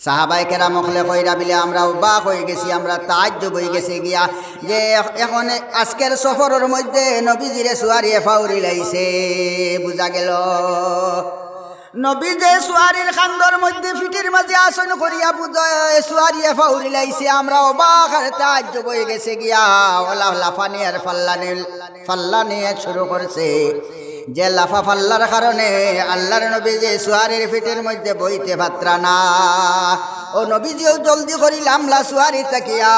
সাহাবায়ে কেরাম মখলে কইরা বিলে আমরা অবাক হয়ে গেছি, আমরা তাজ্জব হয়ে গেছে গিয়া যে এখন আজকের সফরের মধ্যে নবীজিরে সুয়ারিয়ে ফাউরি লাইছে। বুঝা গেল নবী যে সুয়ারির খান্দর মধ্যে ফিটির মাঝে আসন করিয়া বুঝায় সুয়ারিয়ে ফাউরি লাইছে। আমরা অবাক আর তাজ্জব হয়ে গেছে গিয়া ওলা লাফানি আর ফাল্লা নিয়ে শুরু করছে। যে লাফা ফাল্লার কারণে আল্লাহর নবী যে সুয়ারির ফিটের মধ্যে বইতে পাত্রা না, ও নবীজিও জলদি করি লামলা সুয়ারি তাকিয়া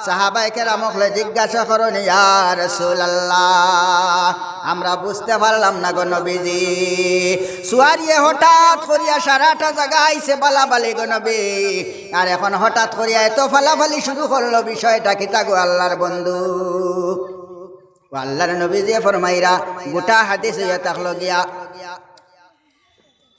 সাহাবায়ে কেরাম হলে জিজ্ঞাসা করেন, ইয়া রাসূলুল্লাহ আমরা বুঝতে পারলাম না গো নবীজি, সুয়ারিয়ে হঠাৎ করিয়া সারাটা জায়গা আইছে বালাবালি গো নবী, আর এখন হঠাৎ করিয়া এত ফালাফালি শুরু করলো, বিষয়টা কি তা গো আল্লাহর বন্ধু? আল্লাহর নবীজি ফরমাইরা গোটা হাদিস হইয়া থাকলো গিয়া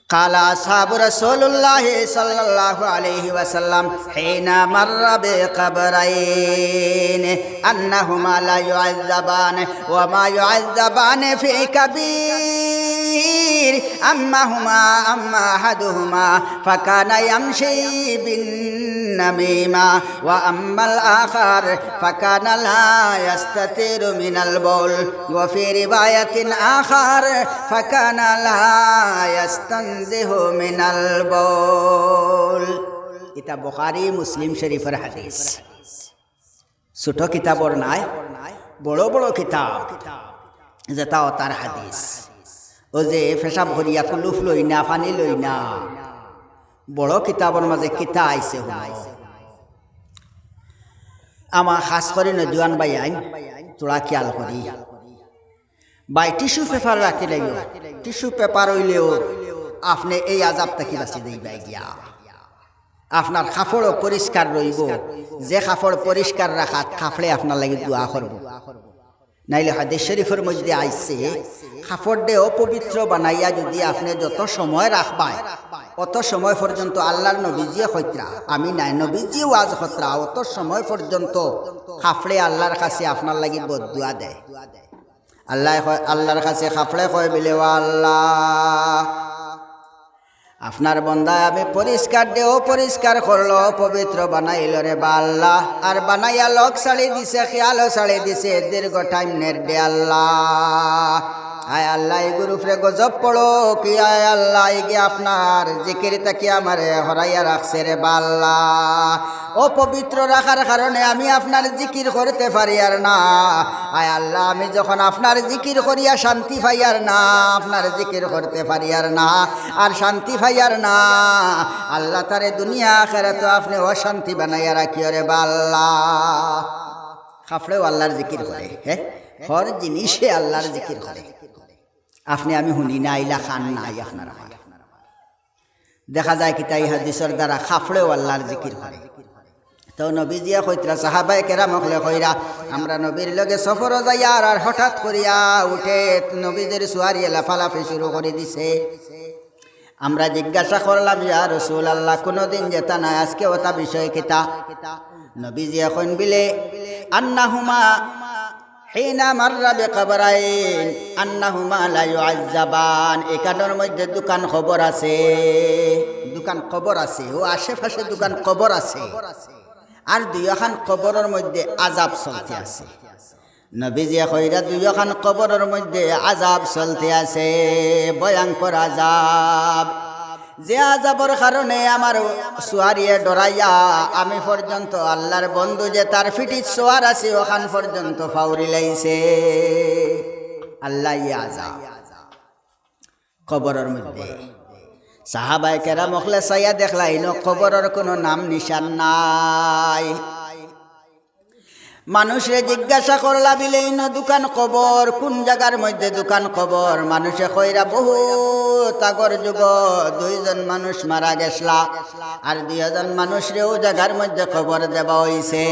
কালা সাহাবু রাসূলুল্লাহ সাল্লাল্লাহু আলাইহি ওয়াসাল্লাম হিনা মাররা বিকবরাইন আন্নাহুমা লা ইউআযাবান ওয়া মা ইউআযাবান ফি কাবীর আম্মা আহাদুহুমা ফাকানা ইয়ামশি বিন নামিমা ওয়া আম্মাল আখার ফাকানা লা ইস্তাতিরু মিনাল বাউল ওয়া ফি রিওয়ায়াতিন আখার ফাকানা লা ইস্তানজিহু মিনাল বাউল। এটা বুখারী মুসলিম শরীফের হাদিস। ছোট কিতাবর নাই, বড় বড় কিতাব যেটাও তার হাদিস। ও যে পেশাব ভরিয়া কুলুফ লই না, পানি লই না, বড় কিতাবর মাঝে কিতা আইছে। আমার খাস করে নজওয়ান ভাই আইন তোরা খেয়াল করি ভাই, টিস্যু পেপার রাখি লাগিও, টিস্যু পেপার হইলেও আপনি এই আজাব থেকে বাঁচি যাইবাই গিয়া। আপনার কাপড়ও পরিষ্কার রইব, যে কাপড় পরিষ্কার রাখাত কাপড়ে আপনার লাগি দোয়া করব। নাইলে হাদিস শরীফের মধ্যে আইছে কাপড় দে অপবিত্র বানাইয়া যদি আপনি যত সময় রাখবাই অত সময় পর্যন্ত আল্লাহর নবীজিয়ে কইতরা, আমি নাই নবীজি ওয়াজ কতরা, অত সময় পর্যন্ত কাপড়ে আল্লাহর কাছে আপনার লাগি বদদুয়া দেয়। আল্লাহর কাছে কাপড়ে কয় বিলে, আল্লাহ আপনার বন্দা আমি পরিষ্কার দে অপরিষ্কার করলো, পবিত্র বানাইল রে বা আল্লাহ, আর বানাইয়া লোক ছাড়ি দিছে, খেয়ালও ছাড়ি দিছে, দীর্ঘ টাইম নেট দে আল্লাহ। আয় আল্লাহ এগুর উপরে গজব পড়ো কি, আয় আল্লাহ এগে আপনার জিকির তাকি আমারে হরাইয়া রাখছে রে বা আল্লাহ। ও পবিত্র রাখার কারণে আমি আপনার জিকির করতে পারি আর না। আয় আল্লাহ আমি যখন আপনার জিকির করিয়া শান্তি পাই আর না, আপনার জিকির করতে পারি আর না, আর শান্তি পাই আর না, আল্লাহ তারে দুনিয়া আখিরাতে আপনি অশান্তি বানাইয়া রাখিও রে বা আল্লাহ। কাফড়েও আল্লাহর জিকির করে, হ্যাঁ হর জিনিসে আল্লাহর জিকির করে। আপনি আমি শুনি না, আইলা খান নাই আপনার দেখা যায় কি তাই হাদিসের দ্বারা কাফড়েও আল্লাহর জিকির করে। তো নবীজিয়া কইতরা সাহাবায়ে কেরাম হলে কইরা আমরা নবীর লগে সফর যাইয়া আর হঠাৎ করিয়া উঠে নবীজির সুয়ারিয়ে লাফালাফি শুরু করে দিছে। আমরা জিজ্ঞাসা করলাম, ইয়া রাসূলুল্লাহ কোনদিন যেতা না, আজকে ওটা বিষয় কিতা? নবীজি এখন বিলে আন্নাহুমা হিনা মাররা বিকবরাইন আন্নাহুমা লা ইউআযাবান। এখানের মধ্যে দোকান খবর আছে, দোকান কবর আছে, ও আশেপাশে দোকান কবর আছে, আর দুইখান কবরের মধ্যে আযাব চলতে আছে। নবীজি কইরা দুইখান কবরের মধ্যে আযাব চলতে আছে, ভয়ঙ্কর আযাব। যে আযাবর কারণে আমার সুয়ারিয়ে ডরাইয়া আমি পর্যন্ত আল্লাহর বন্ধু যে তার ফিটির সোয়ার আছে ওখান পর্যন্ত ফাউরি লাইছে। আল্লাহ আযাব কবরের মধ্যে। সাহাবায়ে কেরাম মখলে সাইয়া দেখলা ইনো কবরের কোনো নাম নিশান নাই। মানুষে জিজ্ঞাসা করলা বিলে ইনো দোকান কবর, কোন জায়গার মধ্যে দোকান কবর? মানুষে কইরা বহু তাগর যুগ 2 জন মানুষ মারা গেছলা, আর 2 জন মানুষরেও জায়গার মধ্যে কবর দেওয়া হইছে।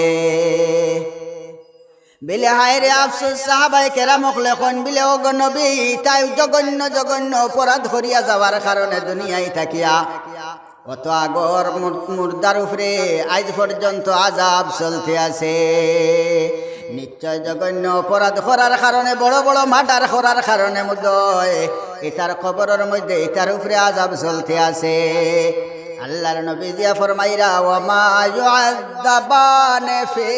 বিলে হায় রে আফসোস, সাহাবায়ে কেরাম লেখন বিলে ও গো নবী তাই জঘন্য জঘন্য অপরাধ করিয়া যাওয়ার কারণে দুনিয়ায় থাকিয়া অত আগর মুর্দার উপরে আজ পর্যন্ত আযাব চলতে আছে। নিশ্চয় জঘন্য অপরাধ করার কারণে, বড় বড় মার্ডার করার কারণে মধ্যে এটার কবরের মধ্যে এটার উপরে আযাব চলতে আছে। আল্লাহর নবী জিয়া ফরমাইরা ওয়া মা ইউআযাবানে ফি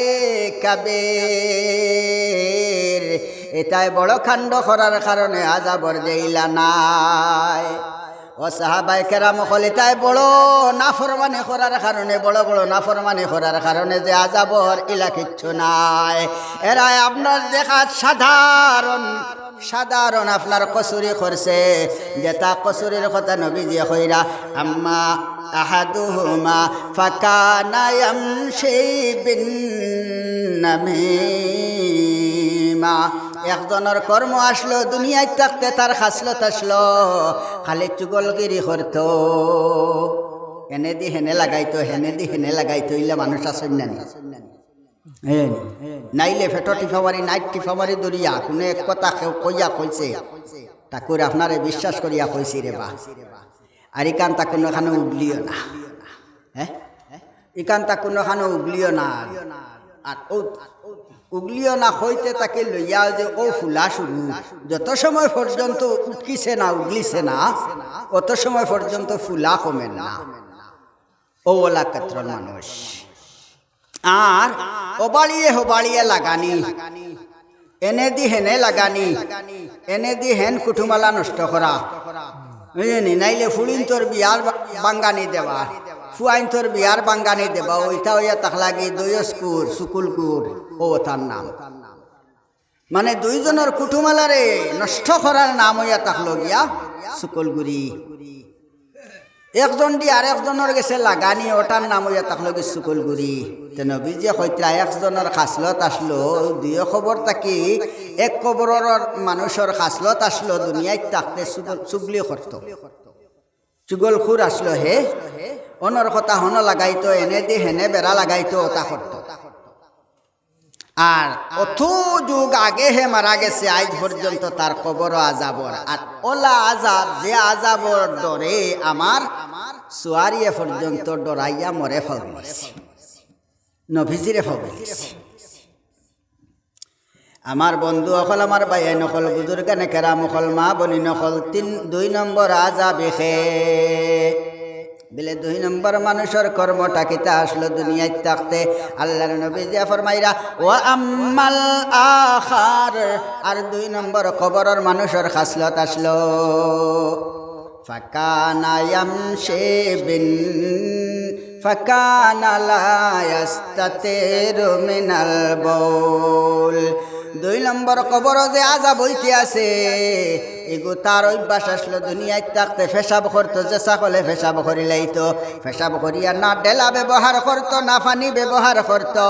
কাবীর, এটাই বড় কাণ্ড করার কারণে আযাবর দেইলা নাই। ও সাহাবায়ে কেরাম হল এটাই বড় নাফরমানি করার কারণে, বড় বড় নাফরমানি করার কারণে যে আযাবর ইলা কিচ্ছু নাই। এরাই আপনার দেখাত সাধারণ সাধারণ আপনার কসুরি করছে, যেটা কসুরির কথা নবীজি কইরা আম্মা আহাদুহুমা ফাকানা ইয়ামশি বিন্নামিমা, একজনের কর্ম আসলো দুনিয়ায় থাকতে তার খাসলত আসলো খালি চুগলগিরি করতো, এনে দি হেনে লাগাইতো হেনে দি হেনে লাগাইতো, ইলা মানুষ আসেন না নাইলে ফেটো টিফামারি নাইট টিফামারি দরিয়া কোনো এক কথা কইয়া কইছে তাকুর আপনারে বিশ্বাস করিয়া কইছি রে বা। আর ইকান তা কোনোখানে উগলিও না, হ্যাঁ ইকান তা কোনোখানে উগলিও না। আর ও উগলিও না হইতে তাকে লইয়া যে ও ফুলা শুরু, যত সময় পর্যন্ত উঠকিছে না উগলিছে না অত সময় পর্যন্ত ফুলা কমে না। ও ওলা কাতরন মানুষ। আর ওবাড়িয়ে হোবাড়িয়ে লাগানি, এনে দি হেনে লাগানি, এনে দি হেন কুটুমালা নষ্ট করা, বুঝলি নাইলে ফুড়িন তোর বিয়ার বাঙ্গানি দেবা, ফুয়াইন তোর বিয়ার বাঙ্গানি দেবা, ওইটা হইয়া তাক লাগি দয়স্কুর সুকুলকুর, ও তার নাম মানে দুইজনের কুটুমালারে নষ্ট করার নাম হইয়া তাকল গিয়া সুকুলগুড়ি। একজন দি আর একজনের গেছে লাগানি, ওটার নাম হইয়া তাকল গিয়ে সুকুলগুড়ি। তেন বিজে হইতরা একজনের খাসলত আসলো, দুই খবর থাকি এক কবরের মানুষের খাসলত আসলো দুনিয়ায় থাকতে চুগলি করত, চুগলখুর আসলো হে অনর কথা হন লাগাইতো, এনে দি হেনে বেড়া লাগাইতো, ওটা করতো। আর অত যুগ আগে হে মারা গেছে, আজ পর্যন্ত তার কবর আজাবর। আর ওলা আজাব যে আজাবর ডরে আমার সুয়ারিয়ে পর্যন্ত ডরাইয়া মরে ফাউলিছে, নভিজিরে ফাউলিছে। আমার বন্ধু অকল, আমার ভাই নকল, বুজুর্গানে কেরাম অকল, মা বলি নকল, 2 নম্বর আজাবে খে বলে 2 নম্বর মানুষের কর্মটা কিতা আসলো দুনিয়ায় থাকতে। আল্লাহর নবী জিয়া ফরমাইরা ওয়া আম্মাল আখার, আর 2 নম্বর কবরের মানুষের খাসলত আসলো ফাকানা ইয়ামশি বিন ফাকানা লা ইয়াস্তাতিরু মিনাল বাউল। 2 নম্বর কবর যে আজাব হইতে আছে, এগো তার অভ্যাস আসলো দুনিয়ায় থাকতে পেশাব করতো, যে সকলে পেশাব করিলাইতো, পেশাব করিয়া না ডেলা ব্যবহার করতো না পানি ব্যবহার করতো,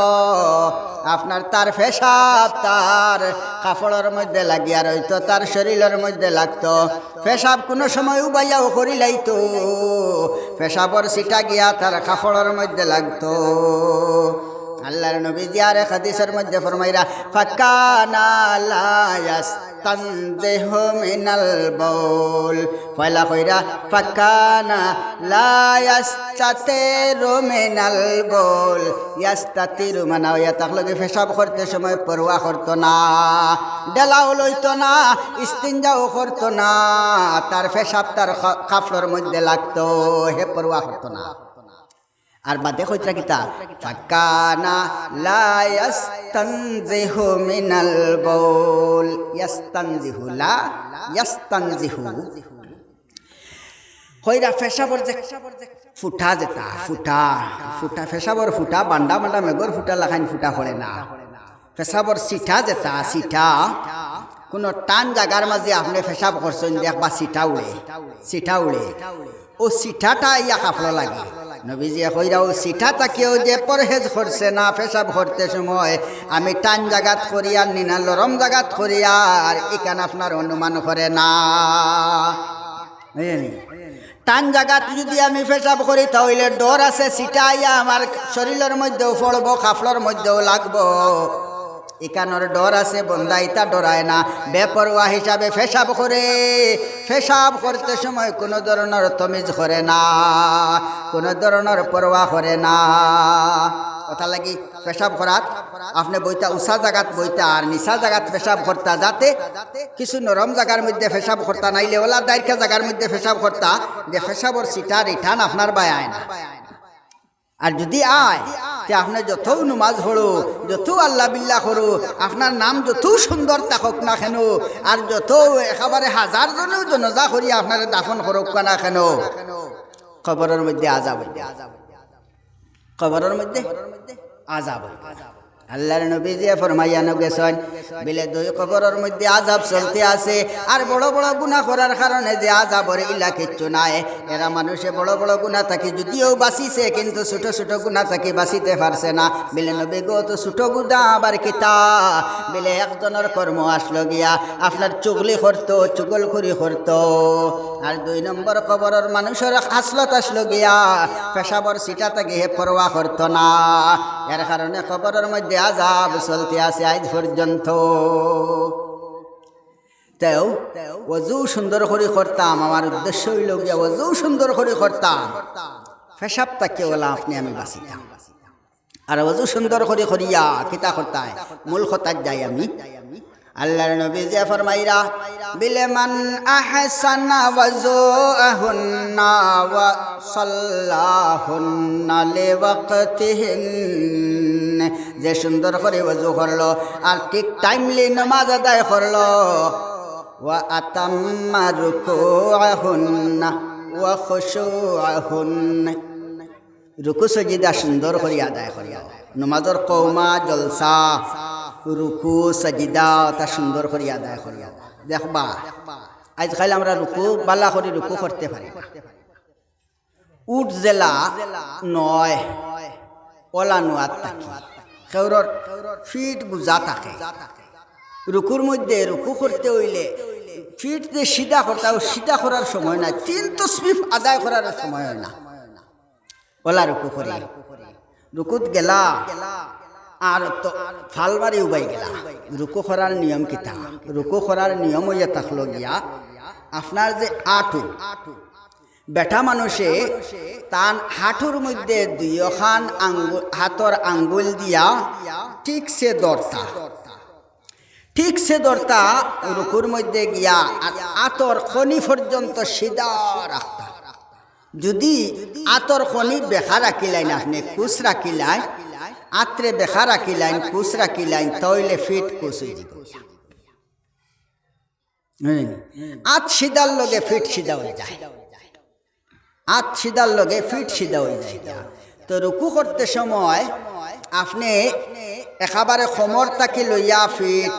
আপনার তার পেশাব তার কাপড়ের মধ্যে লাগিয়া রইতো, তার শরীরের মধ্যে লাগতো। পেশাব কোনো সময় উবাইয়াও করিলাইতো, পেশাবর সিটা গিয়া তার কাপড়ের মধ্যে লাগতো। আল্লাহর নবী জিয়ার হাদিসের মধ্যে ফরমাইরা ফাকানা লা ইয়াস্তানজিহু মিনাল বাউল, পয়লা কইরা ফাকানা লা ইয়াস্তাতিরু মিনাল বাউল। ইয়াস্তাতিরু মানে ইয়া তাকলগে পেশাব করতে সময় পরোয়া করতো না, ডেলাও লইতো না, ইস্তিনজাও করতো না, তার পেশাব তার কাপড়ের মধ্যে লাগতো, হে পরোয়া করতো না। আর বাদে কইতরা কিতা ফাকানা লা ইয়াস্তানজিহু মিনাল বাউল, ইয়াস্তানজিহু লা ইয়াস্তানজিহু কইরা পেশাবর যে ফুটা যেতা, ফুটা ফুটা পেশাবর ফুটা বান্ডা বান্ডা মেঘর ফুটা লাখান ফুটা পড়ে না, পেশাবর সিটা যেতা, সিটা কোনো টান জায়গার মাঝে আপনি পেশাব করছেন দেখবা সিটা উড়ে, সিটা উড়ে, ও সিটাটা ইয়া কাপড় লাগে। নবীজি কইরা ও সিটাটা কেউ যে পরহেজ করছে না পেশাব করতে সময়, আমি টান জাগাত করিয়া নিনা লরম জাগাত করিয়া, আর এখানে আপনার অনুমান করে না। টান জাগাত যদি আমি পেশাব করি তাহলে ডর আছে সিটা আইয়া আমার শরীরের মধ্যেও পড়বো, কাপড়ের মধ্যেও লাগবো, এখানোর ডর আছে। বন্দা ইতা ডরায় না, বেপরোয়া হিসাবে পেশাব করে, পেশাব করতে সময় কোনো ধরনের তমিজ করে না, কোনো ধরনের পরোয়া করে না। কথা লাগি পেশাব করাত আপনি বইতা উষা জায়গাত বইতা আর নিচা জায়গাত পেশাব করতা, যাতে কিছু নরম জায়গার মধ্যে পেশাব করতা, নাইলে ওলা দায়িকা জায়গার মধ্যে পেশাব করতা, যে পেশাবর সিটা রিটার্ন আপনার বাই আয় না। আর যদি আয় তে আপনি যত নমাজ পড়ো, যত আল্লাহ বিল্লাহ করো, আপনার নাম যত সুন্দর থাকুক না কেন, আর যত একেবারে হাজার জনেও জনজা করি আপনার দাফন করুক না কেন, কবরের মধ্যে আযাব, কবরের মধ্যে আযাব। আল্লাহর নবী যে ফরমাইয়ানো গেছেন বলে দুই কবরের মধ্যে আযাব চলতে আছে, আর বড় বড় গুনাহ করার কারণে যে আযাবর ইলা কিচ্ছু নাই। এরা মানুষে বড় বড় গুনাহ থাকি যদিও বাঁচিছে, কিন্তু ছোট ছোট গুনাহ থাকি বাঁচিতে পারছে না। বলে নবী গো তো ছোট গুনাহ আবার কিতা? বলে একজনের কর্ম আসলো গিয়া আপনার চুগলি করতো, চুগলখুরি করতো। আর 2 নম্বর কবরের মানুষের হাসলত আসলো গিয়া পেশাবর সিটা থেকে পরোয়া করতো না। এর কারণে কবরের মধ্যে আযাব চলতে আছে আজ পর্যন্ত। তেও ওযু সুন্দর করে করতাম, আমার উদ্দেশ্য হইল গিয়া ওযু সুন্দর করে করতাম, পেশাব তাকে ওলা আপনি আমি বাঁচিতাম। আর ওযু সুন্দর করে করিয়া কিতা করতাম, মূল কথায় যাই আমি। আল্লাহর নবী যে ফরমাইরা বিলে মান আহসানা ওয়াজুহুন্না ওয়া সাল্লাহুন্না লিওয়াক্তিহিন, যে সুন্দর করে ওযু করলো আর ঠিক টাইমলি নামাজ আদায় করলো, ওয়া আতাম্মা রুকুআহুন্না ওয়া খুশুআহুন্না, রুকু সজিদা সুন্দর করে আদায় করিয়া, নামাজের কওমা জলসা রুকু সজিদা তা সুন্দর করে আদায় করিয়া। দেখবা আজকাল আমরা রুকু বালা করে রুকু করতে পারি না, উঠ জেলা নয় ওলা নোয়াত থাকি, খেউরর ফিট বুঝা থাকে। রুকুর মধ্যে রুকু করতে হইলে ফিট দিয়ে সিধা করতে, সিধা করার সময় নাই, 3 তাসবিহ আদায় করার সময় হয় না, ওলা রুকু করি। রুকুত গেলা আর তো ফাল মারি উবাই গেলা। রুকু করার নিয়ম কিতা? রুকু করার নিয়ম হইয়া থাকলো গিয়া আপনার যে আঁটু, বেটা মানুষে তান হাঁটুর মধ্যে 2খান হাতর আঙ্গুল দিয়া ঠিক সে দরতা রুকুর মধ্যে গিয়া আর আতর খনি পর্যন্ত সিধা রাখতা। যদি আতর খনি বেখা রাখিলেন, আপনি কুচ রাখিলেন, আত্রে বেখা রাখিলেন, কুচ রাখিলেন, তইলে ফিট কুচ হয়ে যাব। আত সিধার লগে ফিট সিধা হয়ে যায়, আত সিধার লগে ফিট সিধা হয়ে যায়। তো রুকু করতে সময় আপনি একেবারে কোমর তাকি লইয়া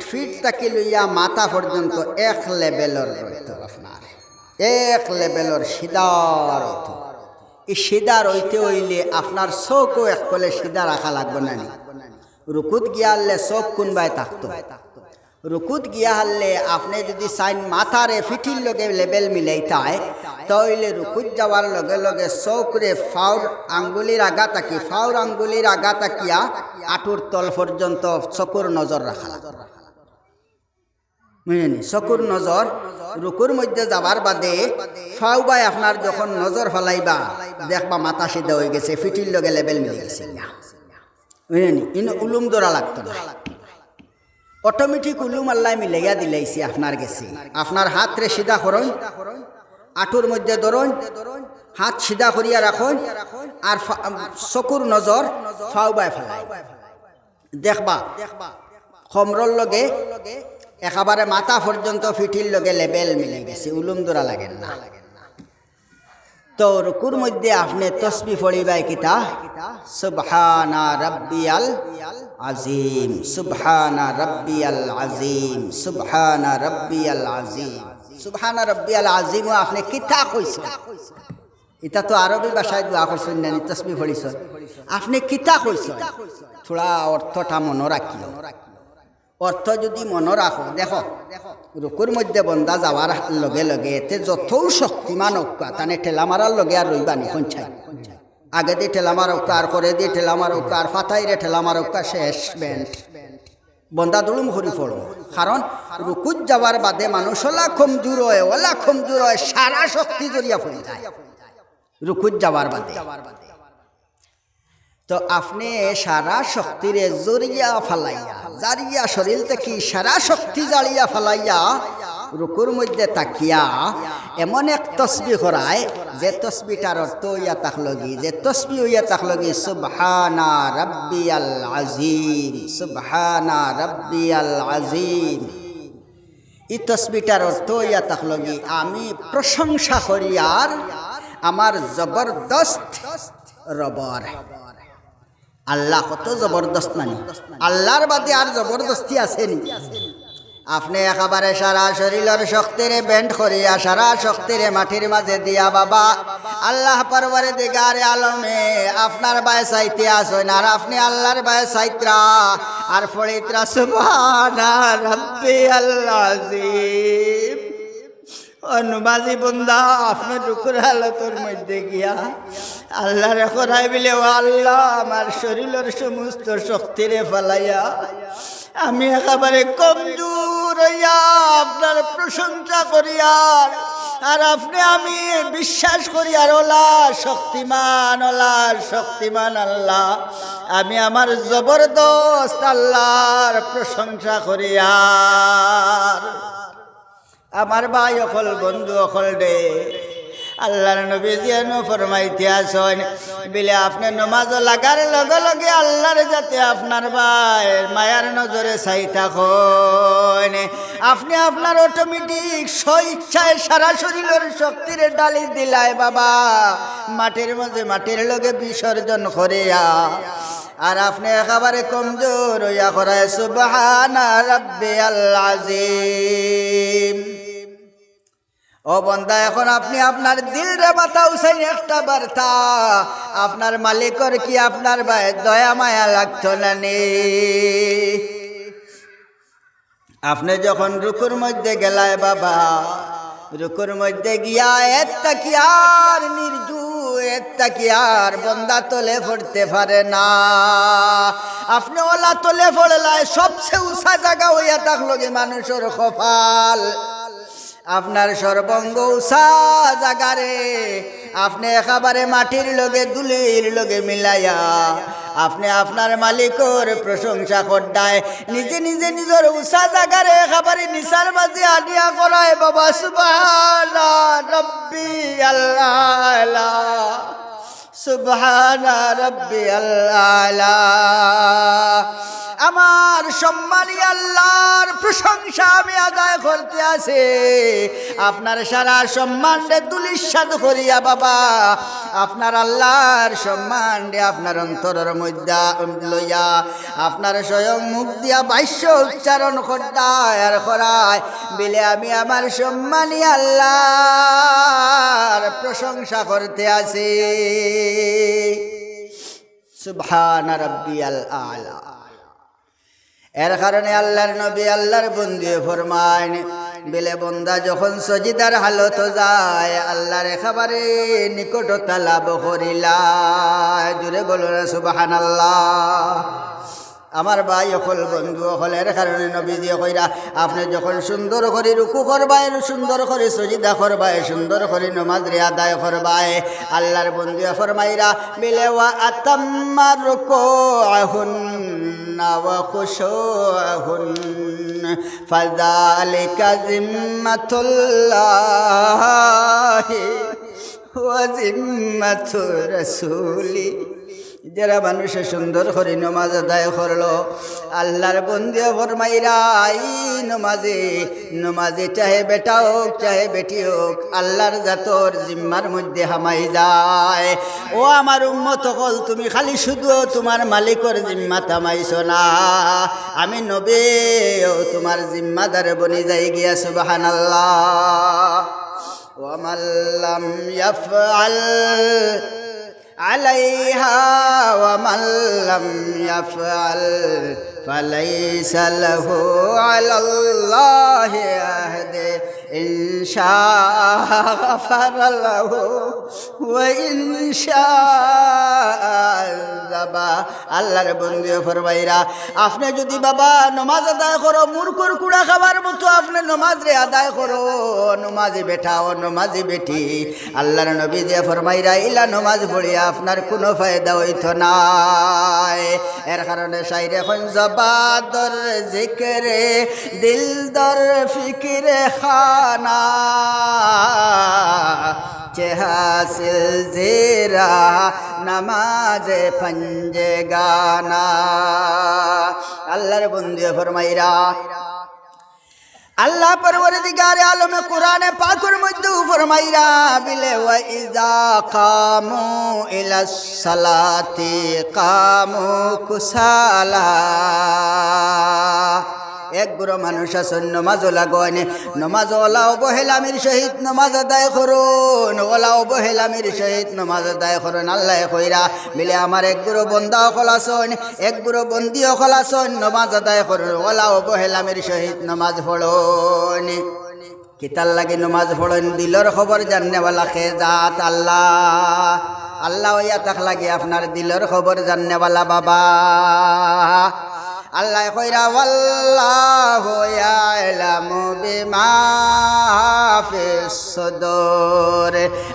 ফিট তাকি লইয়া মাথা পর্যন্ত এক লেভেলের রইত, আপনার এক লেভেলের সিধার হইত। এই সিধার হইতে হইলে আপনার চোখও একলে সিধা রাখা লাগবে না। রুকুত গিয়া হলে চোখ কোনবাই থাকতো, রুকুত গিয়া হলে আপনি যদি চাইন মাথারে ফিটির লগে লেভেল মিলাইতায়, তাহলে রুকুত যাওয়ার লগে লগে চৌকরে ফাউর আঙ্গুলির আগা তাকি, ফাউর আঙ্গুলির আগা তাকিয়া আঁটুর তল পর্যন্ত চকুর নজর রাখা, বুঝলেন? চকুর নজর রুকুর মধ্যে যাবার বাদে ফাউ বাই আপনার যখন নজর ফেলাইবা দেখবা মাথা সিধা হয়ে গেছে, ফিটির লগে লেভেল মিলে গেছে, বুঝলেন? ইন উলুম দৌড়া লাগতো না, অটোমেটিক উলুম আল্লাহ মিলাইয়া দিলাইছি আপনার গেছে। আপনার হাত রে সিধা করুন, আঁটুর মধ্যে ধরুন, হাত সিধা করিয়া রাখুন, আর চকুর নজর ফাউ বাই ফেলাই দেখবা কমরর লগে একেবারে মাথা পর্যন্ত ফিটির লগে লেভেল মিলে গেছে, উলুম দৌড়া লাগে না। তো রুকুর মধ্যে আপনি তসবিহ পড়িবাই কিতা? সুবহানা রাব্বিয়াল আজিম, সুবহানা রাব্বিয়াল আজিম, সুবহানা রাব্বিয়াল আজিম, সুবহানা রাব্বিয়াল আজিম। আপনি কিতা কইছেন? এটা তো আরবি ভাষায় দোয়া করছেন না, তসবিহ পড়িছেন, আপনি কিতা কইছেন? থোড়া অর্থটা মনে রাখিও। অর্থ যদি মনে রাখো, দেখো রুকুর মধ্যে বন্দা যাওয়ার লগে লগে এতে যত শক্তিমান অক্কা তানে ঠেলা মারার লগে আর রইবানি পঞ্চায়েত, আগে দিয়ে ঠেলা মার অক্কা, আর করে দিয়ে ঠেলা মার অক্কা, আর ফাতাইরে ঠেলা মার অক্কা, শেষ বেন্ট বন্দা দুলুম হরি পড়ো। কারণ রুকুত যাওয়ার বাদে মানুষ ওলা কমজোর হয়, সারা শক্তি জড়িয়া পড়ে যায় রুকুত যাওয়ার বাদে। তো আপনি সারা শক্তিরে জড়িয়া ফালাইয়া জারিয়া শরীর থেকে সারা শক্তি জারিয়া ফালাইয়া রুকুর মধ্যে তাকিয়া এমন এক তসবি করায় যে তসবিটার অর্থ হইয়া তাকলগি যে তসবি হইয়া তাকলগি সুবহানা রাব্বিয়াল আজিম সুবহানা রাব্বিয়াল আজিম। এই তসবিটার অর্থ হইয়া তাকলগি আমি প্রশংসা করি আর আমার জবরদস্ত রবর। আল্লাহ কত জবরদস্ত, মানে আল্লাহর বাদে আর জবরদস্তি আসেনি। আপনি একেবারে সারা শরীরের শক্তিরে বেন্ড করিয়া সারা শক্তিরে মাটির মাঝে দিয়া বাবা আল্লাহ পরওয়ারদিগার আলমে আপনার বায়ে চাইতে আসেন আর আপনি আল্লাহর বায়ে চাইত্রা আর ফড়িত্রা সুবহানা রাব্বিয়াল আযীম। অনুমাজি বন্দা আপনার রুকুর হালতর মধ্যে গিয়া আল্লাহর করাই বিলে ও আল্লাহ আমার শরীরের সমস্ত শক্তিরে ফালাইয়া আমি একেবারে কমজোর হইয়া আপনার প্রশংসা করিয়া আর আপনি আমি বিশ্বাস করি আর ওলা শক্তিমান আল্লাহ আমি আমার জবরদস্ত আল্লাহর প্রশংসা করিয়া আমার ভাই অকল বন্ধু অকল দে আল্লাহর নবী যেন ফরমাইতে আসেন বিলে আপনি নমাজ লাগার লগে লগে আল্লাহর যাতে আপনার ভাই মায়ার নজরে চাই থাকেন আপনি আপনার অটোমেটিক স্বইচ্ছায় সারা শরীরের শক্তির ডালি দিলায় বাবা মাটির মাঝে মাটির লগে বিসর্জন করিয়া আর আপনি একেবারে কমজোর হইয়া করায় সুবহানা রাব্বিয়াল আযীম। ও বন্দা এখন আপনি আপনার দিল রে বাতাউছেন একটা বার্তা আপনার মালিকর কি আপনার ভাই দয়া মায়া লাগতো না নে? আপনি যখন রুকুর মধ্যে গেলায় বাবা রুকুর মধ্যে গিয়া একটা কি আর নির্জু একটা কি আর বন্দা তলে পড়তে পারে না। আপনি ওলা তলে পড়লায় সবচেয়ে উঁচা জায়গা হইয়া থাকলগে মানুষের কপাল আপনার সর্বঙ্গ উষা জাগারে আপনি একেবারে মাটির লগে দুলির লগে মিলাইয়া আপনি আপনার মালিকর প্রশংসা করদায় নিজে নিজে নিজের উষা জাগারে একেবারে নিসার মাঝে আনিয়া করায় বাবা সুবহানা রাব্বিয়াল আলা সুবহানা রাব্বিয়াল আলা। আমার সম্মানী আল্লাহর প্রশংসা আমি আদায় করতে আছে আপনার সারা সম্মান রে দুলিশাদ করিয়া বাবা আপনার আল্লাহর সম্মান রে আপনার অন্তরের মধ্যে লইয়া আপনার স্বয়ং মুখ দিয়া বাক্য উচ্চারণ করদায় আর করায় বিলে আমি আমার সম্মানী আল্লাহর প্রশংসা করতে আছি সুবহানা রাব্বিয়াল আলা। এর কারণে আল্লাহর নবী আল্লাহর বন্ধু ফরমান বেলে বন্দা যখন সজিদার হালত যায় আল্লাহর একেবারে নিকটতা লাভ করিলা জুড়ে বলো না সুবহানাল্লাহ। আমার ভাই অকল বন্ধু অকলের কারণে নবীজি কইরা আপনি যখন সুন্দর করে রুকু করবায় সুন্দর করে সজিদা করবায় সুন্দর করে নমাজ রে আদায় করবায় আল্লাহর বন্ধু ফরমাইরা বিলে ওয়া আতাম্মা রুকুআহুন্না ওয়া খুশুআহুন ফাযালিকা জিম্মাতুল্লাহি ওয়া জিম্মাতুর রাসূলি। যারা মানুষে সুন্দর করে নমাজ আদায় করলো আল্লাহর বন্ধু ফরমাইরা এই নমাজে চাহে বেটা হোক চাহে বেটি হোক আল্লাহর জাতর জিম্মার মধ্যে হামাই যায়। ও আমার উম্মত হল তুমি খালি শুধু তোমার মালিকর জিম্মা থামাইছো না আমি নবী ও তোমার জিম্মাদার বনি যাই গিয়া সুবহানাল্লাহ। ওয়া মান লাম ইয়াফআল عليها ومن لم يفعل فليس له على الله عهد إن شاء غفر له وإن شاء عذبه আল্লাহর বন্ধু ফরমাইরা আপনি যদি বাবা নমাজ আদায় করো মূর্খর কুড়া খাবার মতো আপনি নমাজ রে আদায় করো নমাজি বেটা ও নমাজি বেটি আল্লাহর নবী যে ফরমাইরা ইলা নমাজ পড়িয়া আপনার কোনো ফায়দা হইতো নাই এর কারণে শাইরে এখন জবাদর জিকিরে দিল দর ফিকিরে খানা চেহাসিল জেরা নামাজে পঞ্জে গানা আল্লাহর বন্ধু ফরমাইরা আল্লাহ পরওয়ারদিগারে আলমে কোরআনে পাকের মধ্যে ফরমাইরা বিলে ওয়া ইযা কামু ইলাস সালাতি কামু কুসালা এক গুরু মানুষ আছেন নমাজ লাগোনে নমাজ ওলা অবহেলামির সহিত নমাজ আদায় করুন ওলা অবহেলামির সহিত নমাজ আদায় করুন আল্লাহ কইরা বলে আমার এক গুরু বন্দা খলাসন এক গুরু বন্দিও খলাসন নমাজ আদায় করুন ওলা অবহেলামির সহিত নমাজ পড়ুন কিতাল লাগে নমাজ পড়ুন দিলর খবর জাননেওয়ালা খেজাত আল্লাহ আল্লাহ ইয়া তাক লাগে আপনার দিলর খবর জাননেওয়ালা বাবা আল্লাহ কইরা ওয়াল্লাহু ইয়ালামু বিমা ফিস সুদুর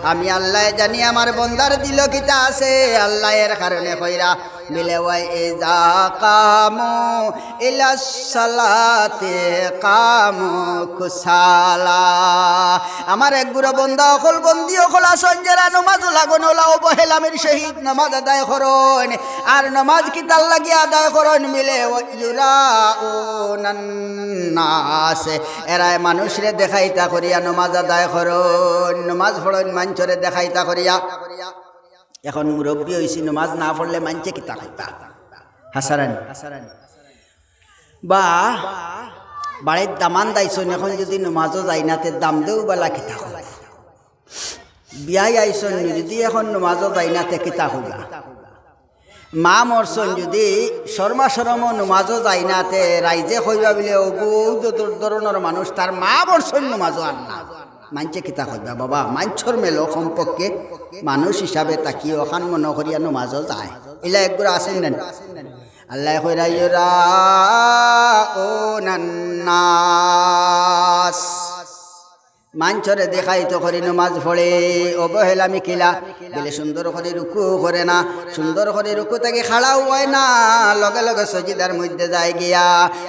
আমি আল্লাহ জানি আমার বন্দার দিল কিতা আছে আল্লাহ এর কারণে কইরা বিলে ওয়াই ইজা কামু ইলাস সালাতি কামু কুসালা আমার এক গুরু বন্দা অকল বন্দি অকল আসন যারা নামাজ লাগুন ওলা অবহেলামের সহিত নামাজ আদায় করুন আর নামাজ কিতাল লাগি আদায় করুন মিলে ইউরাউনান নাস এরাই মানুষরে দেখাইতা করিয়া নামাজ আদায় করুন নামাজ পড়ুন মানুষরে দেখাইতা করিয়া এখন মুরব্বী হইছি নামাজ না পড়লে মানছে কিতা কইতা হাসারানি বা বাড়ির দামান দাইছন এখন যদি নামাজও যাই না তে দাম দেও বেলা কিতা কইবা বিয়াই আইছন যদি এখন নামাজও যাই না তে কিতা কইবা মা মরছন যদি শর্মা শরম নমাজও যাই না তে রাইজে কইবা বলে বহুত ধরনের মানুষ তার মা মরছন নমাজও আর না মানছে কিতা কইবা বাবা মানছর মেলো সম্পর্কে মানুষ হিসাবে তাকিয়ে ওখান মনে করিয়া নমাজও যায় এলা একগুলো আসেন না আল্লাহ কইরা ইউরাউনান নাস মানছরে দেখাই তো করি নমাজ পড়ে অবহেলামি কিলা বলে সুন্দর করে রুকু করে না সুন্দর করে রুকু থেকে খাড়াও হয় না লগে লগে সজিদার মধ্যে যায় গিয়া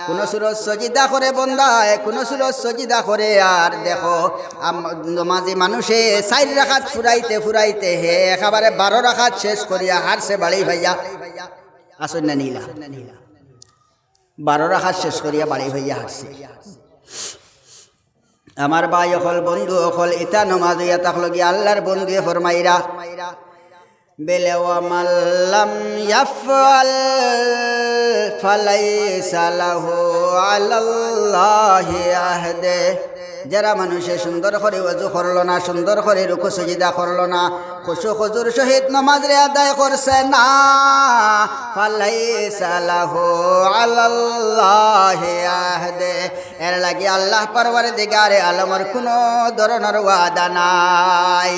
কোন সুরজ সজিদা করে বন্দায় কোন সুরজ সজিদা করে আর দেখো নমাজি মানুষে 4 রাকাত ফুরাইতে ফুরাইতে হে একেবারে 12 রাকাত শেষ করিয়া হারছে বাড়ি ভাইয়া আসন না নীলা 12 রাকাত শেষ করিয়া বাড়ি ভাইয়া হারছে আমার ভাই অকল বন্ধু অকল ইতা নমাজ হইয়া থাকলো গিয়া আল্লাহর বন্ধু ফরমাইরা বেলে ওয়ামাল্লাম ইয়াফআল ফালাইসা লাহু আলাল্লাহি আহদে যারা মানুষে সুন্দর করে ওযু করলো না সুন্দর করে রুকু সিজদা করলো না খুশু খুজুর সহিত নামাজ রে আদায় করছে না ফালাইসা লাহু আলাল্লাহি আহদে এর লাগি আল্লাহ পরওয়ারদিগারে আলমের কোনো ধরনের ওয়াদা নাই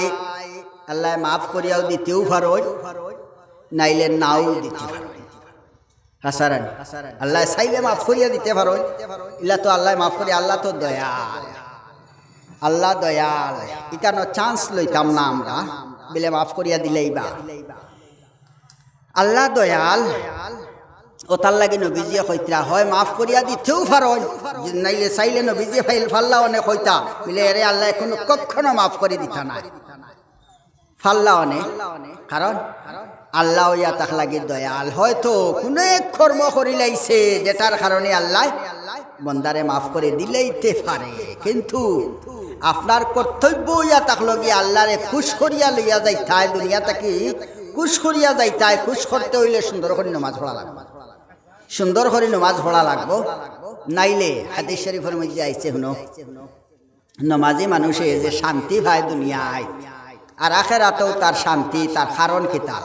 আল্লাহ মাফ করিয়াও দিতেও পারোয় নাইলে নাও দিতে পারোয় হাসারান আল্লাহ চাইলে মাফ করিয়া দিতে পারোয় ইলা তো আল্লাহ মাফ করি আল্লাহ তো দয়াল আল্লাহ দয়াল ইটানো চান্স লইতাম না আমরা বলে মাফ করিয়া দিলেই বা আল্লাহ দয়াল ও তার লাগে নবীজিয়ে কইতা হয় মাফ করিয়া দিতেও পারোয় নাইলে চাইলে নবীজিয়ে ফাল্লা অনেক কইতা বলে এরে আল্লাহ কোনো কখনো মাফ করে দিতা না ফাল্লা অনেক কারণ আল্লাহ ইয়া তাক লাগি দয়াল হয়তো কোনো এক কর্ম করি লাইছে যেটার কারণে আল্লাহ বন্দারে মাফ করে দিলেইতে পারে কিন্তু আপনার কর্তব্য ইয়া তাক লাগি আল্লাহরে খুশ করিয়া লইয়া যাইতাই দুনিয়া তাকি খুশ করিয়া যাইতাই খুশ করতে হইলে সুন্দর করে নামাজ পড়া লাগবে সুন্দর করে নামাজ পড়া লাগবো নাইলে হাদিস শরীফের মধ্যে আইছে শুনো নামাজি মানুষে যে শান্তি পায় দুনিয়ায় আর আখেরাতেও তার শান্তি তার কারণ কিতা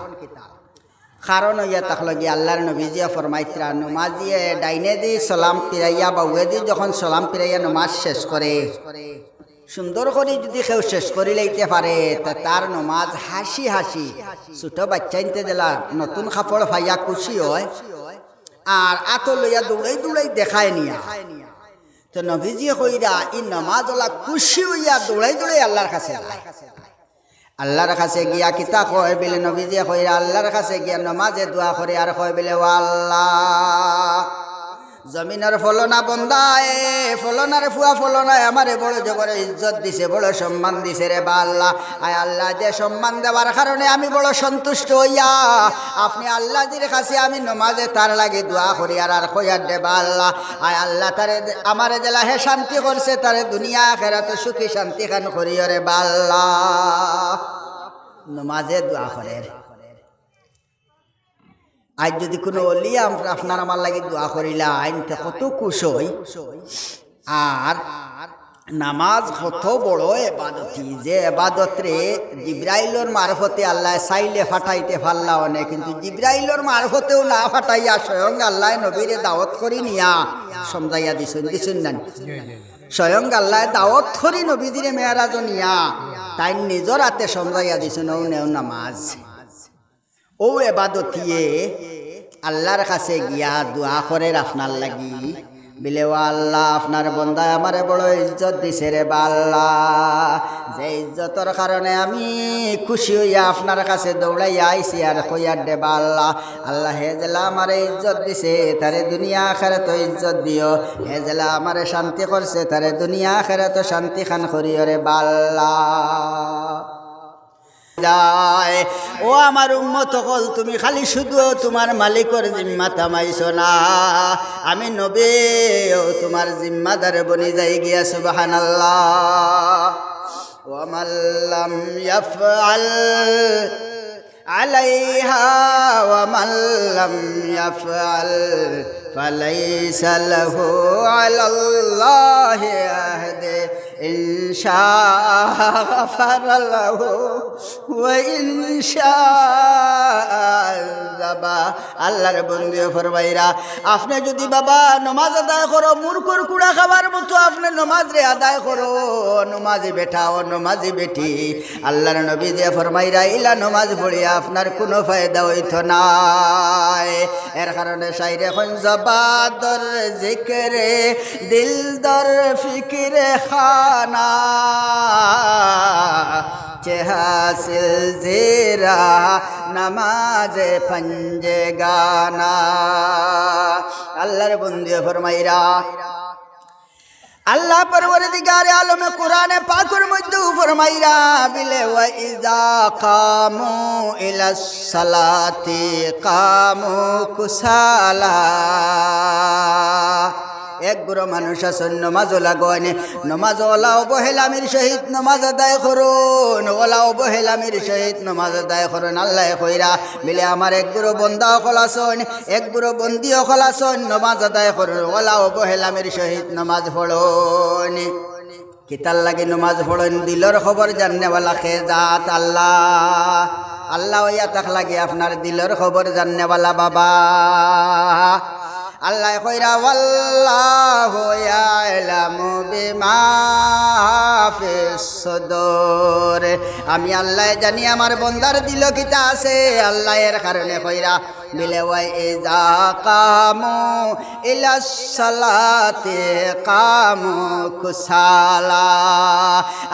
কারণ হইয়া থাকলো গিয়ে আল্লাহর নবীজিয়া ফরমাইত্রা নমাজিয়ে ডাইনে দি সালাম পিরাইয়া বা উয়ে দি যখন সালাম পিরাইয়া নমাজ শেষ করে সুন্দর করে যদি কেউ শেষ করে লইতে পারে তা তার নমাজ হাসি হাসি ছোট বাচ্চাইতে দিলা নতুন কাপড় ভাইয়া খুশি হয় আর আতো লইয়া দৌড়াই দৌড়াই দেখায় নিয়া তো নবীজি কইরা ই নমাজ ওলা খুশি হইয়া দৌড়াই দৌড়াই আল্লাহর কাছে যায় আল্লাহর কাছে গিয়া কিতা কয় বলে নবীজি কইরা আল্লাহর কাছে গিয়া নমাজে দোয়া করে আর কয় বলে ও আল্লাহ জমিনের ফলনা বন্দায় ফলনার ফুয়া ফলনায় আমারে বড় জবর ইজ্জত দিছে বড় সম্মান দিছে রে বা আল্লাহ আয় আল্লাহ যে সম্মান দেওয়ার কারণে আমি বড় সন্তুষ্ট হইয়া আপনি আল্লাহজির কাছে আমি নমাজে তার লাগে দোয়া করি আর কইয়ার দে বা আল্লাহ আয় আল্লাহ তারে আমারে জেলা হে শান্তি করছে তারে দুনিয়া আখিরাতে সুখী শান্তি খান করিও রে বা আল্লাহ নমাজে দোয়া করে আজ যদি কোনো অলি আপনার আমার লাগে দোয়া করিলা আইনতে কত খুশ হই আর নামাজ কত বড় এবাদতি যে এবাদতরে জিব্রাইলর মারফতে আল্লাহ চাইলে ফাটাইতে পারলা অনেক কিন্তু জিব্রাইলর মারফতেও না ফাটাইয়া স্বয়ং আল্লাহ নবীরে দাওয়াত করি নিয়া সমঝাইয়া দিছুন না স্বয়ং আল্লাহ দাওয়াত করি নবীজিরে মেয়ারাজ নিয়া তাই নিজর হাতে সমঝাইয়া দিছুন ও নেও নামাজ ও এবাদতিয়ে আল্লাহর কাছে গিয়া দোয়া করে আপনার লাগি বিলে ও আল্লাহ আপনার বন্দায় আমারে বড় ইজ্জত দিছে রে বা আল্লাহ যে ইজ্জতর কারণে আমি খুশি হইয়া আপনার কাছে দৌড়াইয়া আইছি আর কইয়ার দে বা আল্লাহ আল্লাহ হে জেলা আমারে ইজ্জত দিছে তারে দুনিয়া আখিরাতে ইজ্জত দিও হে জেলা আমারে শান্তি করছে তারে দুনিয়া আখিরাতে শান্তি খান করিও রে বা আল্লাহ যায় ও আমার উম্মত হল তুমি খালি শুধু তোমার মালিকের জিম্মা থামাইছো না আমি নবী ও তোমার জিম্মাদার বনি যাই গিয়া সুবহানাল্লাহ ওয়া মাল্লাম ইয়াফআল আলাইহা ওয়া মাল্লাম ইয়াফআল ফালাইসা লাহু আলাল্লাহি আহদে ইনশাআ গাফারা লাহু ওয়া ইনশাআ আযাবা আল্লাহর বন্ধু ফরমাইরা আপনি যদি বাবা নামাজ আদায় করো মূর্খর কুড়া খাবার মতো আপনি নামাজ রে আদায় করো নামাজি বেটা ও নামাজি বেটি আল্লাহর নবী যে ফরমাইরা ইলা নামাজ পড়িয়া আপনার কোনো ফায়দা হইতো না এর কারণে শাইরে কোন জবাদর জিকিরে দিল দর ফিকিরে খানা চেহাসিল জিরা নামাজে পঞ্জে গানা আল্লাহর বন্ধু ফরমাইরা আল্লাহ পরওয়ারদিগারে আলমে কোরআনে পাকের মধ্যে ফরমাইরা বিলে ওয়া ইযা কামু ইলাস সালাতি কামু কুসালা এক গুরু মানুষ আছেন নমাজ লাগোয়ানে নমাজ ওলা অবহেলামির সহিত নমাজ আদায় করুন ওলা অবহেলামির সহিত নমাজ আদায় করুন আল্লাহ কইরা মিলে আমার এক গুরু বন্দা খোলাসন এক গুরু বন্দিও খোলাসন নমাজ আদায় করুন ওলা অবহেলামির সহিত নমাজ পড়ুন কিতাল লাগে নমাজ পড়ুন দিলর খবর জাননেওয়ালা খেজাত আল্লাহ আল্লাহ ইয়া তাক লাগে আপনার দিলর খবর জাননেওয়ালা বাবা আল্লাহ কইরা ওয়াল্লাহু ইয়ালামু বিমা ফিস সুদুর আমি আল্লাহ জানি আমার বন্দার দিল কিতা আছে আল্লাহ এর কারণে কইরা বিলে ওয়া ইযা কামু ইলাস সালাতি কামু কুসালা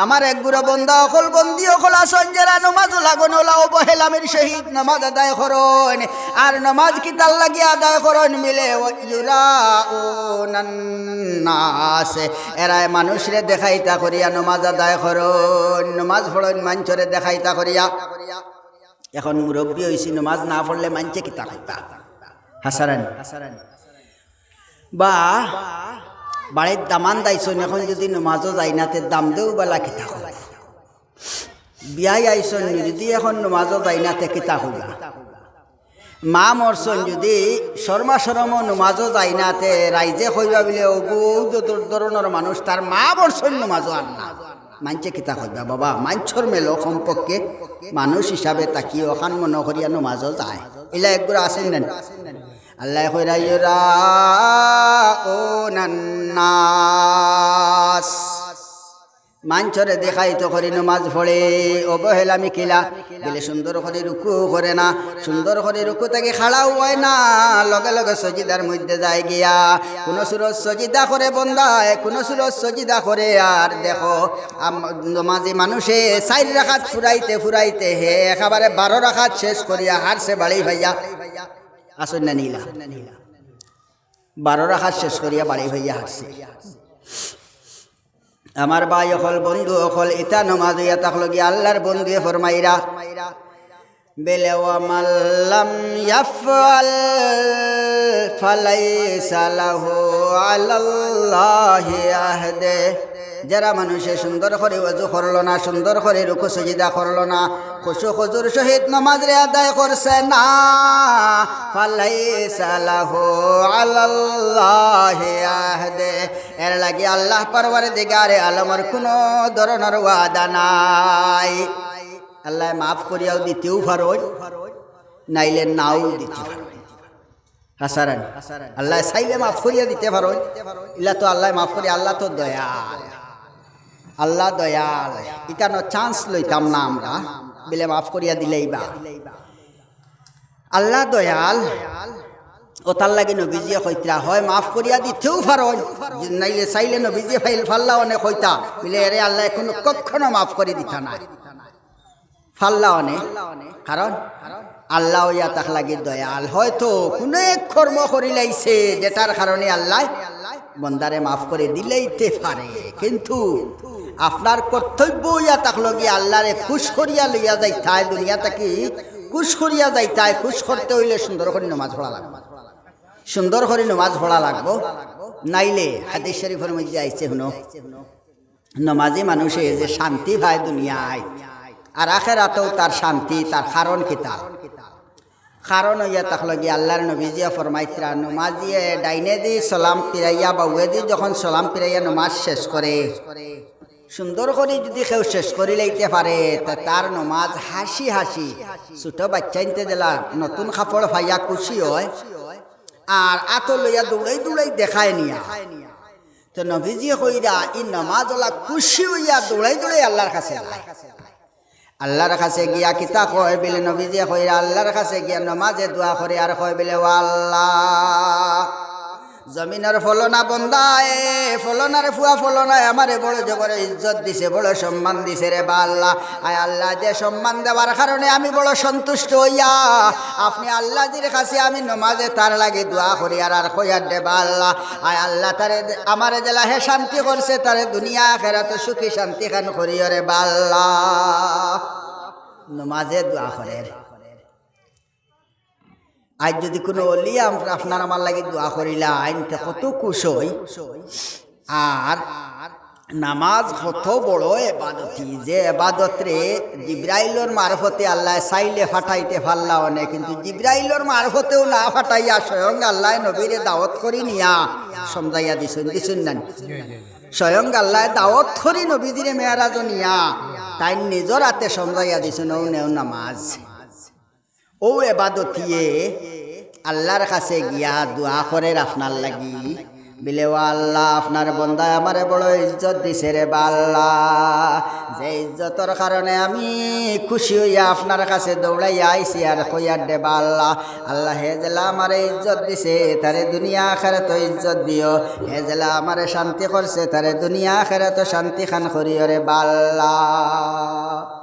আমার এক গুরু বন্দা অকল বন্দি অকল আসন যারা নামাজ লাগুন ওলা অবহেলামির সহিত নামাজ আদায় করুন আর নামাজ কিতাল লাগিয়া আদায় করুন মিলে নাস এরা মানুষরে দেখাইতা করিয়া নমাজ আদায় করুন নমাজ পড়ুন মানুষরে দেখাইতা করিয়া এখন মুরব্বী হয়েছি নমাজ না পড়লে মানছে কিতা খাইতা হাসারানি বা বাড়ির দামান দাইছন এখন যদি নমাজও যাই না তে দাম দেও বেলা কিতা হল বিয়াই আইসন যদি এখন নমাজও যাই না তে কিতা হইবা মা মরছন যদি শর্মা শরমও নমাজও যাই না তে রাইজে হইবা বলে বহুত ধরনের মানুষ তার মা মরছন নমাজও আর না মানছে কিতা হইবা বাবা মানছর মেলো সম্পর্কে মানুষ হিসাবে তাকি ওখান মনে করিয়া নমাজও যায় এলা একগুলো আসেন না আল্লাহ কইরা ইউরা ও নান্নাস মাঞ্চরে দেখাইতো করে নমাজ পড়ে অবহেলামি কিলা বলে সুন্দর করে রুকু করে না, সুন্দর করে রুকু থেকে খাড়াও হয় না, লগে লগে সজিদার মধ্যে যায় গিয়া কোন সুরজ সজিদা করে বন্দায়, কোন সুরজ সজিদা করে। আর দেখো নমাজি মানুষে 4 রাকাত ফুরাইতে ফুরাইতে হে একেবারে 12 রাকাত শেষ করিয়া হারছে বাড়ি ভাইয়া আসুন না নীলা 12 রাকাত শেষ করিয়া বাড়ি ভাইয়া হারছে। আমার ভাই অকল বন্ধু অকল ইতা নমাজ হইয়া থাকলো গিয়া আল্লাহর বন্ধুয়ে ফরমাইরা বেলে ওয়ামাল্লাম ইয়াফআল ফালাইসা লাহু আলাল্লাহি আহদে। যারা মানুষে সুন্দর করে ওযু করলো না, সুন্দর করে রুকু সিজদা করলো না, খুশু খুজুর সহিত নামাজ রে আদায় করছে না, ফালাইসা লাহু আলাল্লাহি আহদে, এর লাগি আল্লাহ পরওয়ারদিগারে আলমের কোনো ধরনের ওয়াদা নাই। আল্লাহ মাফ করিয়াও দিতেও পারোই, নাইলে নাও দিতে পারোই। হাসারান আল্লাহ চাইলে মাফ করিয়া দিতে পারোই, ইলা তো আল্লাহ মাফ করি, আল্লাহ তো দয়াল, আল্লাহ দয়াল। ইকানো চান্স লইতাম না আমরা বিলে মাফ করিয়া দিলেই বা আল্লাহ দয়াল। ও তার লাগে নবীজিয়ে কইতা হয় মাফ করিয়া দিতেও পারোই, নাইলে চাইলে নবীজিয়ে ফাল্লা অনেক কইতা বিলে এরে আল্লাহ কোনো কখনো মাফ করে দিতা না ফাল্লা অনেক। কারণ আল্লাহ ইয়া তাক লাগি দয়াল। হয়তো কোনো এক কর্ম করি লাইছে যেটার কারণে আল্লাহ বন্দারে মাফ করে দিলেইতে পারে, কিন্তু আপনার কর্তব্য ইয়া তাক লাগি আল্লাহরে খুশ করিয়া লইয়া যাইতায়, দুনিয়াটা কি খুশ করিয়া যাইতায়। খুশ করতে হইলে সুন্দর করে নামাজ পড়া লাগবে, সুন্দর করে নামাজ পড়া লাগবো, নাইলে হাদিস শরীফের মধ্যে আইছে শুনো নমাজি মানুষে যে শান্তি পায় দুনিয়ায় আর আখিরাতেও তার শান্তি, তার কারণ কিতা? কারণ হইয়া থাকলো গিয়ে আল্লাহর নবীজিয়া ফরমাইত্রা নমাজিয়ে ডাইনে দি সালাম পিরাইয়া বা উয়ে দি যখন সালাম পিরাইয়া নমাজ শেষ করে সুন্দর করে যদি কেউ শেষ করে লইতে পারে তা তার নমাজ হাসি হাসি, ছোট বাচ্চাইতে জেলা নতুন কাপড় ভাইয়া খুশি হয় আর আতো লইয়া দৌড়াই দৌড়াই দেখায় নিয়া। তো নবীজিয়ে কইরা ই নমাজ ওলা খুশি হইয়া দৌড়াই দৌড়াই আল্লাহর কাছে যায়। আল্লাহর কাছে গিয়া কিতা কয় বিলে নবীজিয়ে কইরা আল্লাহর কাছে গিয়া নমাজে দোয়া করে আর কয় বিলে ও আল্লাহ জমিনের ফলনা বন্দায় ফলনারে ফুয়া ফলনায় আমারে বড় জবরে ইজ্জত দিছে, বড় সম্মান দিছে রে বা আল্লাহ। আয় আল্লাহ যে সম্মান দেওয়ার কারণে আমি বড় সন্তুষ্ট হইয়া আপনি আল্লাহ জির কাছে আমি নমাজে তার লাগে দোয়া করি আর আর কইয়ার দে বা আল্লাহ। আয় আল্লাহ তারে আমারে জেলা হে শান্তি করছে, তারে দুনিয়া আখিরাত সুখী শান্তি খান করিও রে বা আল্লাহ। নমাজে দোয়া করে। আজ যদি কোনো অলি আপনার আমার লাগে দোয়া করিলা আইনতে কত খুশ হই। আর নামাজ কত বড় এবাদতি, যে এবাদত রে জিব্রাইলর মারফতে আল্লাহ চাইলে ফাটাইতে পারলা অনেক, কিন্তু জিব্রাইলর মারফতেও না ফাটাইয়া স্বয়ং আল্লাহ নবীরে দাওয়াত করি নিয়া সমঝাইয়া দিছুন না, স্বয়ং আল্লাহ দাওয়াত করি নবীজিরে মেয়ারাজ নিয়া তাই নিজর হাতে সমঝাইয়া দিছুন ও নেও নামাজ। ও এবাদতিয়ে আল্লাহর কাছে গিয়া দোয়া করে আপনার লাগি বিলে ও আল্লাহ আপনার বন্দায় আমারে বড় ইজ্জত দিছে রে বা আল্লাহ, যে ইজ্জতর কারণে আমি খুশি হইয়া আপনার কাছে দৌড়াইয়া আইছি আর কইয়ার দে বা আল্লাহ। আল্লাহ হে জেলা আমারে ইজ্জত দিছে তারে দুনিয়া আখিরাত ইজ্জত দিও, হে জেলা আমারে শান্তি করছে তারে দুনিয়া আখিরাত শান্তি খান করিও রে বা আল্লাহ।